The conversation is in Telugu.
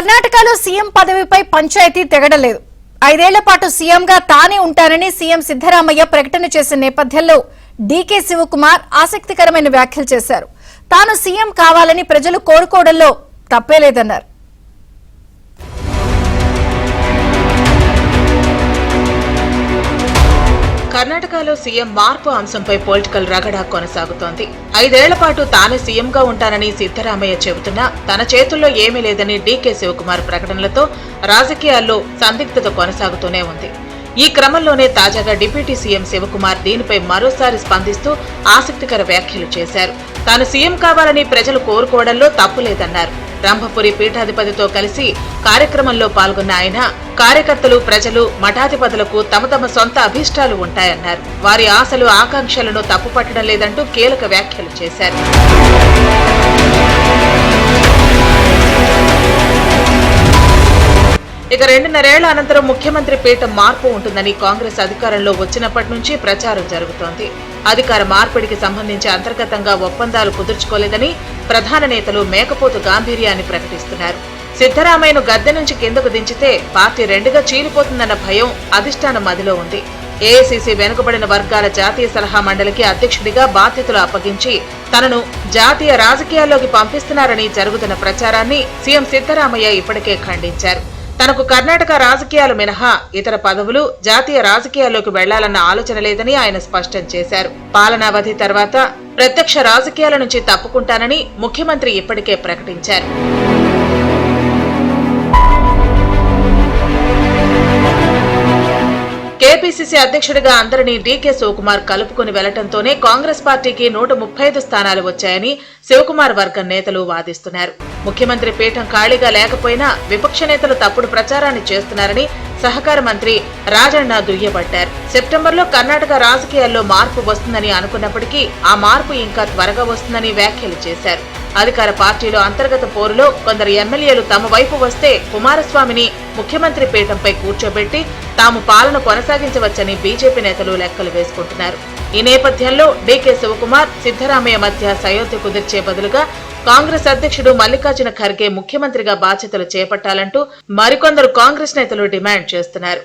కర్ణాటకలో సీఎం పదవిపై పంచాయతీ తెగడలేదు. 5 ఏళ్ల పాటు సీఎంగా తానే ఉంటానని సీఎం సిద్ధరామయ్య ప్రకటన చేసిన నేపథ్యంలో డీకే శివకుమార్ ఆసక్తికరమైన వ్యాఖ్యలు చేశారు. తాను సీఎం కావాలని ప్రజలు కోరుకోవడంలో తప్పేలేదన్నారు. కర్ణాటకలో సీఎం మార్పు అంశంపై పొలిటికల్ రగడా కొనసాగుతోంది. 5 ఏళ్ల పాటు తానే సీఎంగా ఉంటానని సిద్ధరామయ్య చెబుతున్నా తన చేతుల్లో ఏమీ లేదని డీకే శివకుమార్ ప్రకటనలతో రాజకీయాల్లో సందిగ్ధత కొనసాగుతూనే ఉంది. ఈ క్రమంలోనే తాజాగా డిప్యూటీ సీఎం శివకుమార్ దీనిపై మరోసారి స్పందిస్తూ ఆసక్తికర వ్యాఖ్యలు చేశారు. తాను సీఎం కావాలని ప్రజలు కోరుకోవడంలో తప్పులేదన్నారు. రంభపురి పీఠాధిపతితో కలిసి కార్యక్రమంలో పాల్గొన్న ఆయన కార్యకర్తలు, ప్రజలు, మఠాధిపతులకు తమ తమ సొంత అభీష్టాలు ఉంటాయన్నారు. వారి ఆశలు, ఆకాంక్షలను తప్పుపట్టడం లేదంటూ కీలక వ్యాఖ్యలు చేశారు. ఇక 2.5 ఏళ్ల అనంతరం ముఖ్యమంత్రి పీఠం మార్పు ఉంటుందని కాంగ్రెస్ అధికారంలో వచ్చినప్పటి నుంచి ప్రచారం జరుగుతోంది. అధికార మార్పిడికి సంబంధించి అంతర్గతంగా ఒప్పందాలు కుదుర్చుకోలేదని ప్రధాన నేతలు మేకపోతు గాంభీర్యాన్ని ప్రకటిస్తున్నారు. సిద్ధరామయ్యను గద్దె నుంచి కిందకు దించితే పార్టీ 2గా చీలిపోతుందన్న భయం అధిష్టానం మదిలో ఉంది. ఏఐసీసీ వెనుకబడిన వర్గాల జాతీయ సలహా మండలికి అధ్యక్షుడిగా బాధ్యతలు అప్పగించి తనను జాతీయ రాజకీయాల్లోకి పంపిస్తున్నారని జరుగుతున్న ప్రచారాన్ని సీఎం సిద్ధరామయ్య ఇప్పటికే ఖండించారు. తనకు కర్ణాటక రాజకీయాలు మినహా ఇతర పదవులు, జాతీయ రాజకీయాల్లోకి వెళ్లాలన్న ఆలోచన లేదని ఆయన స్పష్టం చేశారు. పాలనావధి తర్వాత ప్రత్యక్ష రాజకీయాల నుంచి తప్పుకుంటానని ముఖ్యమంత్రి ఇప్పటికే ప్రకటించారు. కేపీసీసీ అధ్యక్షుడిగా అందరినీ డీకే శివకుమార్ కలుపుకుని వెళ్లటంతోనే కాంగ్రెస్ పార్టీకి 135 స్థానాలు వచ్చాయని శివకుమార్ వర్గం నేతలు వాదిస్తున్నారు. ముఖ్యమంత్రి పీఠం ఖాళీగా లేకపోయినా విపక్ష నేతలు తప్పుడు ప్రచారాన్ని చేస్తున్నారని సహకార మంత్రి రాజన్న దుయ్యబట్టారు. సెప్టెంబర్లో కర్ణాటక రాజకీయాల్లో మార్పు వస్తుందని అనుకున్నప్పటికీ ఆ మార్పు ఇంకా త్వరగా వస్తుందని వ్యాఖ్యలు చేశారు. అధికార పార్టీలో అంతర్గత పోరులో కొందరు ఎమ్మెల్యేలు తమ వైపు వస్తే కుమారస్వామిని ముఖ్యమంత్రి పీఠంపై కూర్చోబెట్టి తాము పాలన కొనసాగించవచ్చని బీజేపీ నేతలు లెక్కలు వేసుకుంటున్నారు. ఈ నేపథ్యంలో డీకే శివకుమార్, సిద్ధరామయ్య మధ్య సయోధ్య కుదిర్చే బదులుగా కాంగ్రెస్ అధ్యక్షుడు మల్లికార్జున ఖర్గే ముఖ్యమంత్రిగా బాధ్యతలు చేపట్టాలంటూ మరికొందరు కాంగ్రెస్ నేతలు డిమాండ్ చేస్తున్నారు.